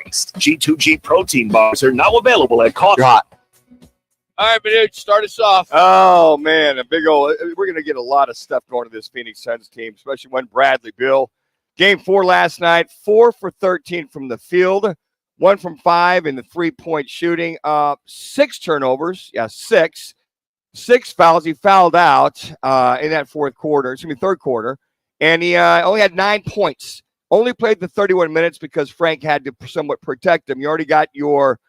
Next, G2G protein bars are now available at coffee. Hot. All right, Manuch, start us off. Oh, man, we're going to get a lot of stuff going to this Phoenix Suns team, especially when Barkley, Beal. Game 4 last night, 4 for 13 from the field, 1 from 5 in the three-point shooting, 6 turnovers. Yeah, 6. 6 fouls. He fouled out in that third quarter, and he only had 9 points. Only played the 31 minutes because Frank had to somewhat protect him. You already got your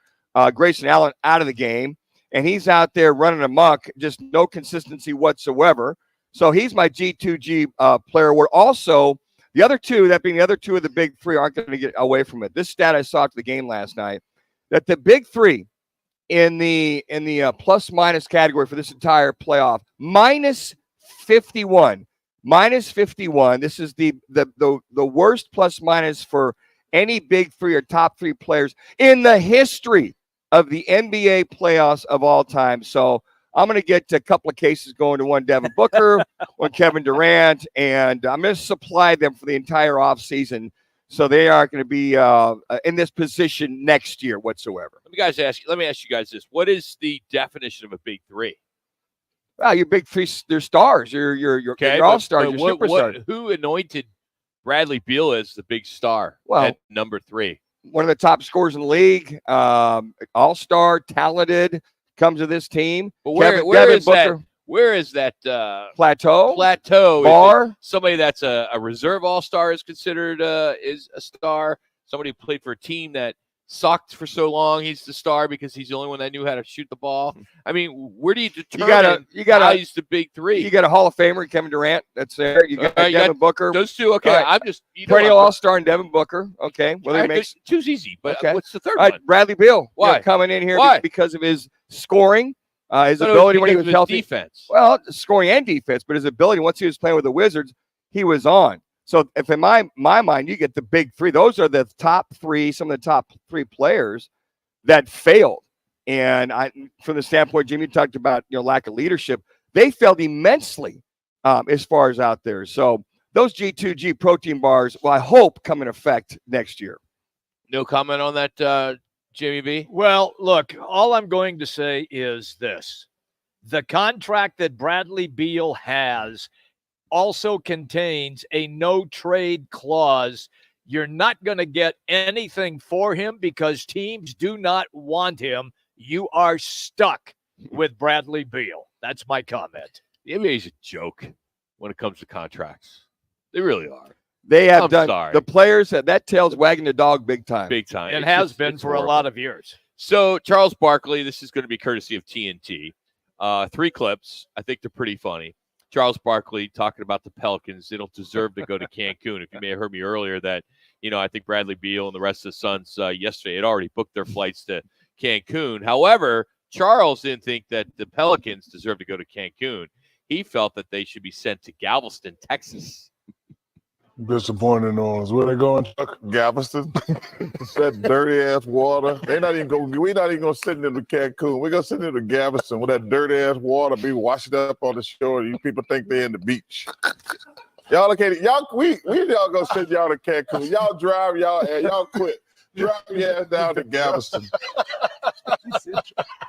Grayson Allen out of the game. And he's out there running amok, just no consistency whatsoever. So he's my G2G player award. Also, the other two, that being the other two of the big three, aren't going to get away from it. This stat I saw after the game last night, that the big three in the plus-minus category for this entire playoff, minus 51. Minus 51. This is the worst plus-minus for any big three or top three players in the history of the NBA playoffs of all time. So I'm going to get a couple of cases going to one Devin Booker, one Kevin Durant, and I'm going to supply them for the entire offseason so they aren't going to be in this position next year whatsoever. Let me ask you guys this. What is the definition of a big three? Well, your big three, they're stars. You're all-stars, you're superstars. Who anointed Bradley Beal as the big star at number 3? One of the top scorers in the league, all-star, talented, comes to this team. But where is that plateau bar? Somebody that's a reserve all-star is considered is a star. Somebody who played for a team that sucked for so long, he's the star because he's the only one that knew how to shoot the ball. I mean, where do you determine how he's the big three? You got a Hall of Famer, Kevin Durant, that's there. You got Devin Booker. Those two, okay. Right. I'm just perennial all-star and Devin Booker. Okay. Well, two's easy, but what's the third one? Bradley Beal. Why? Coming in here Why? Because of his scoring, his ability when he was healthy. Defense. Well, scoring and defense, but his ability once he was playing with the Wizards, he was on. So if in my mind, you get the big three, those are the top three, some of the top three players that failed. And from the standpoint, Jimmy talked about lack of leadership. They failed immensely as far as out there. So those G2G protein bars, well, I hope come in effect next year. No comment on that, Jamie B? Well, look, all I'm going to say is this. The contract that Bradley Beal has also contains a no-trade clause. You're not going to get anything for him because teams do not want him. You are stuck with Bradley Beal. That's my comment. The NBA is a joke when it comes to contracts. They really are. They have the players that tail's wagging the dog big time. Big time. It has been for a lot of years. So Charles Barkley, this is going to be courtesy of TNT. 3 clips. I think they're pretty funny. Charles Barkley talking about the Pelicans. They don't deserve to go to Cancun. If you may have heard me earlier that, I think Bradley Beal and the rest of the Suns yesterday had already booked their flights to Cancun. However, Charles didn't think that the Pelicans deserved to go to Cancun. He felt that they should be sent to Galveston, Texas. Disappointing on us. Where they going, Chuck? Galveston. That dirty ass water. We're not even gonna send them to Cancun. We're gonna send them to Galveston with that dirty ass water be washed up on the shore. You people think they're in the beach. Y'all okay? We gonna send y'all to Cancun. Y'all drive y'all quit. Drive your ass down to Galveston.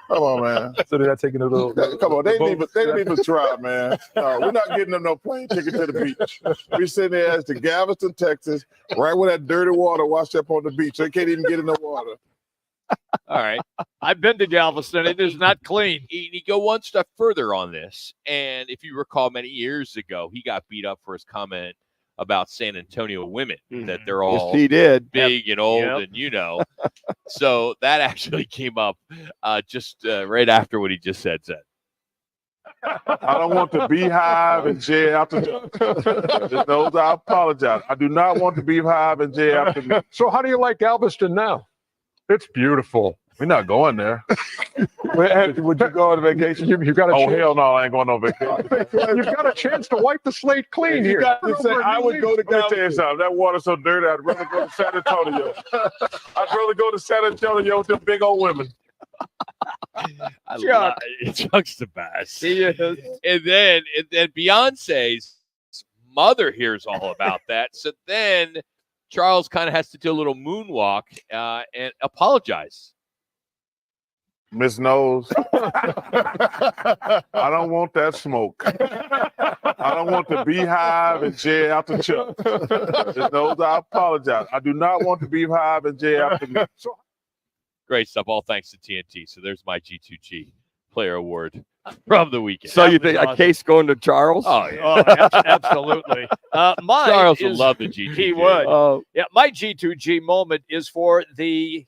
Come on, man. So they're not taking a little. Come on, they need to try, man. No, we're not getting them no plane ticket to the beach. We send their ass to Galveston, Texas, right where that dirty water washed up on the beach. They can't even get in the water. All right. I've been to Galveston. It is not clean. He go one step further on this. And if you recall many years ago, he got beat up for his comment about San Antonio women, that they're all he did. big and old and So that actually came up just right after what he just said. I don't want the beehive in jail after those. I apologize. I do not want the beehive in jail after. So how do you like Galveston now? It's beautiful. We're not going there. Would you go on vacation? You've got hell no, I ain't going on vacation. You've got a chance to wipe the slate clean here. I would go to Galveston. That water's so dirty, I'd rather go to San Antonio. I'd rather go to San Antonio with them big old women. Chuck's the best. He is. And then Beyonce's mother hears all about that. So then Charles kind of has to do a little moonwalk and apologize. Miss Nose, I don't want that smoke. I don't want the beehive and Jay after Chuck. Miss Nose, I apologize. I do not want the beehive and Jay after me. Great stuff. All thanks to TNT. So there's my G2G Player Award from the weekend. So you was think awesome. a case going to Charles? Oh, yeah. Oh, absolutely. Mine Charles would is- love the G2G. He would. Oh, Yeah, my G2G moment is for the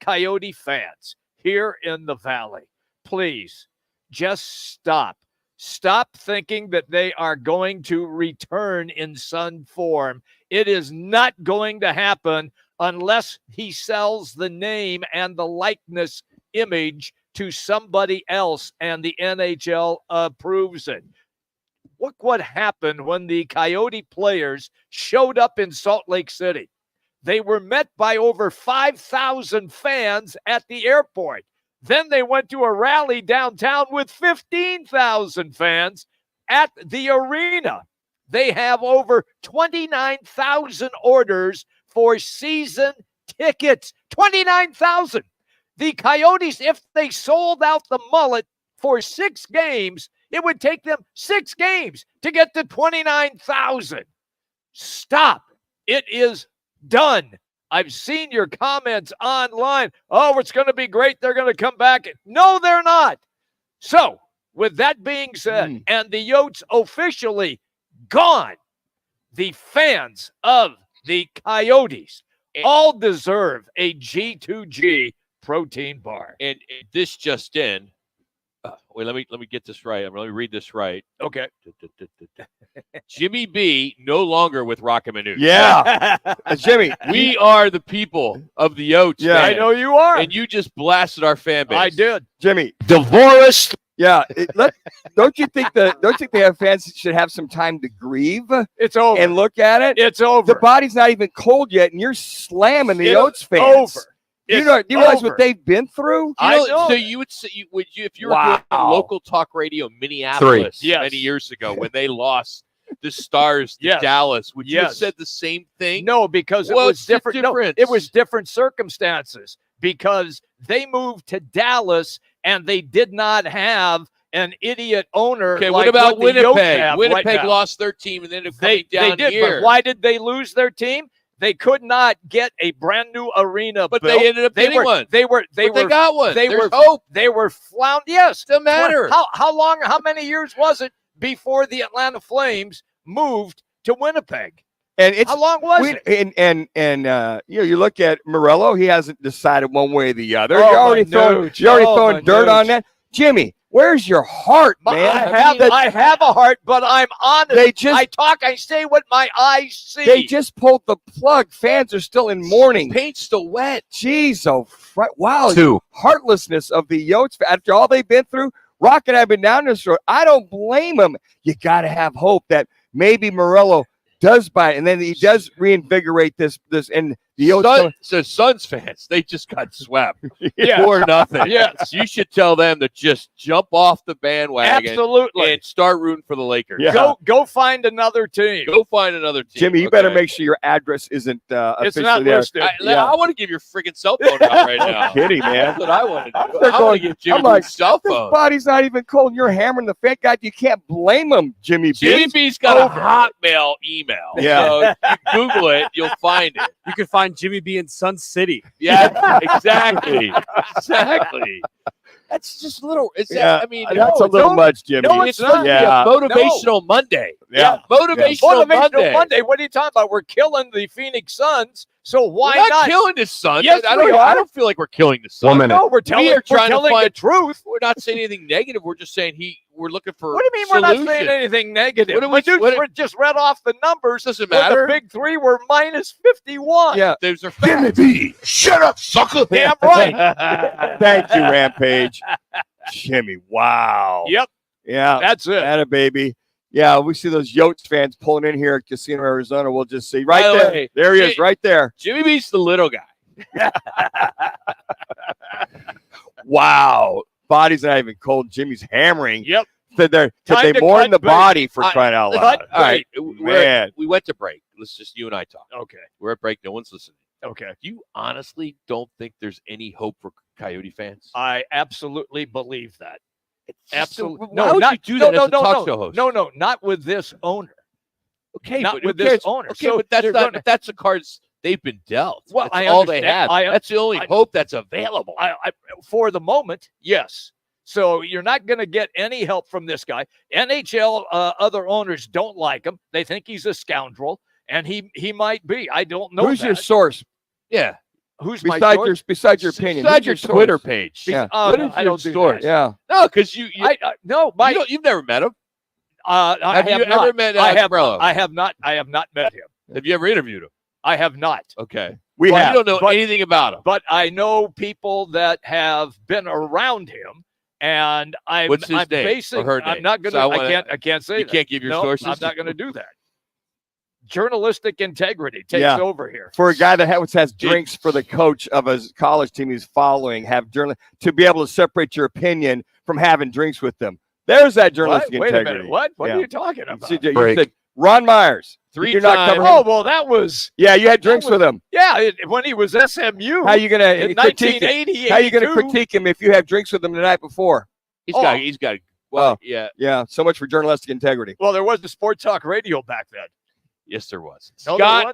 Coyote fans here in the Valley. Please, just stop. Stop thinking that they are going to return in Sun form. It is not going to happen unless he sells the name and the likeness image to somebody else and the NHL approves it. Look what happened when the Coyote players showed up in Salt Lake City. They were met by over 5,000 fans at the airport. Then they went to a rally downtown with 15,000 fans at the arena. They have over 29,000 orders for season tickets. 29,000. The Coyotes, if they sold out the mullet for 6 games, it would take them 6 games to get to 29,000. Stop. It is done. I've seen your comments online. Oh, it's going to be great. They're going to come back. No, they're not. So, with that being said, and the Yotes officially gone, the fans of the Coyotes all deserve a G2G protein bar. And this just in. Wait, let me get this right. Let me read this right. Okay. Jimmy B no longer with Rocket Manute. yeah. Jimmy, We are the people of the Yotes. Yeah. I man. know you are. And you just blasted our fan base. I did. Jimmy. Divorced. Yeah. Don't you think the fans should have some time to grieve It's over. and look at it? It's over. The body's not even cold yet, and you're slamming the It's Yotes fans. over. Do you It's realize over. what they've been through? I know. So you would say, if you were doing Wow. local talk radio Minneapolis Yes. many years ago when they lost the Stars to Yes. Dallas, would you have Yes. said the same thing? No, because it What's was the different. No, difference? it was different circumstances because they moved to Dallas and they did not have an idiot owner. Okay, like what about the Yotes Winnipeg? have Winnipeg right now. lost their team and then it They coming down did, here. but why did they lose their team? They could not get a brand new arena But built. they ended up getting one. They But they got one. They There's were hope. They were flound. Yes, Doesn't matter. How many years was it before the Atlanta Flames moved to Winnipeg? And it's How long was it? and you look at Morello, he hasn't decided one way or the other. Oh, You're already my throwing, nooch. you're already Oh, throwing my dirt on nooch. that. Jimmy, where's your heart, man? I have a heart, but I'm honest. They just I say what my eyes see. they just pulled the plug. Fans are still in mourning. Paint's still wet. Jeez, wow. 2. Heartlessness of the Yotes after all they've been through. Rock and I've been down this road. I don't blame them. You got to have hope that maybe Morello does buy it, and then he does reinvigorate this and the Yotes. So Suns fans, they just got swept. Yeah. 4-0. Yes. You should tell them to just jump off the bandwagon Absolutely. and start rooting for the Lakers. Yeah. Go find another team. Go find another team. Jimmy, you better okay? make sure your address isn't It's officially not there. listed. I want to give your freaking cell phone out right now. Kidding, man. That's what I want to do. I'm I want going- to give Jimmy I'm like, his cell This phone. body's not even cold. And you're hammering the fan guy. You can't blame him, Jimmy B. Jimmy B's got a Hotmail email. Yeah. So if you Google it, you'll find it. You can find Jimmy B in Sun City. Yeah, exactly. Exactly. That's just a little. Yeah, I mean, That's a little much, Jimmy. no, it's it's not Yeah. a motivational Monday. Yeah. Motivational Monday. Monday. What are you talking about? We're killing the Phoenix Suns. So why We're not not? killing the Suns. Yes, I we don't. I are. don't feel like we're killing the Suns. 1 minute. No, we're telling, are trying to telling the find- truth. We're not saying anything negative. We're just saying we're looking for. What do you mean solution. we're not saying anything negative? What do we- My dudes what- were just read off the numbers. Doesn't Well, matter. the big three were minus 51. Yeah. Those are Jimmy facts. B, shut up, sucker. Damn right. Thank you, Rampage. Jimmy, wow. Yep, Yeah. that's it. Atta baby. Yeah, we see those Yotes fans pulling in here at Casino Arizona. We'll just see By right the there. way, There he is, right there. Jimmy B's the little guy. Wow. Body's not even cold. Jimmy's hammering. Yep. Did Time they to mourn cut the bait. body for I- crying out Cut loud? All right, Man. we went to break. let's just you and I talk. Okay. We're at break. No one's listening. Okay. Do you honestly don't think there's any hope for Coyote fans? I absolutely believe that. Absolutely. Why would you do that as a talk show host? No, not with this owner. Okay, not but who with this cares? owner. Okay, So but that's they're not. gonna- That's the cards they've been dealt. Well, that's I all they understand. have. That's the only hope that's available. I, for the moment, yes. So you're not going to get any help from this guy. NHL other owners don't like him. They think he's a scoundrel, and he might be. I don't know. Who's your that. source? Yeah. Who's my Besides source? your opinion. Besides Who's your Twitter source? page. Yeah. Oh, What no, is I your don't do source? that. Yeah. No, because No, my you've never met him. I Have you not. ever met I have. Cabrillo? I have not. I have not met him. Have you ever interviewed him? I have not. Okay. We Well, have. you don't know but- anything about him. But I know people that have been around him, and I'm What's his name basing. or her I'm name? not going So I to. wanna- I can't say You that. can't give your No, sources. I'm not going to do that. Journalistic integrity takes Yeah. over here. For a guy that has drinks for the coach of his college team he's following, to be able to separate your opinion from having drinks with them. There's that journalistic Wait a integrity. minute. What? What Yeah. are you talking about? You Break. said Ron Myers. Three Did you not times. cover him? Oh well, that was Yeah, you had drinks with him. when he was SMU. How you gonna in critique? 1980? How you gonna 82? critique him if you have drinks with him the night before? He's Oh. got. Well, Oh. yeah. Yeah, so much for journalistic integrity. Well, there was the Sport Talk Radio back then. Yes, there was. No, there Scott, wasn't.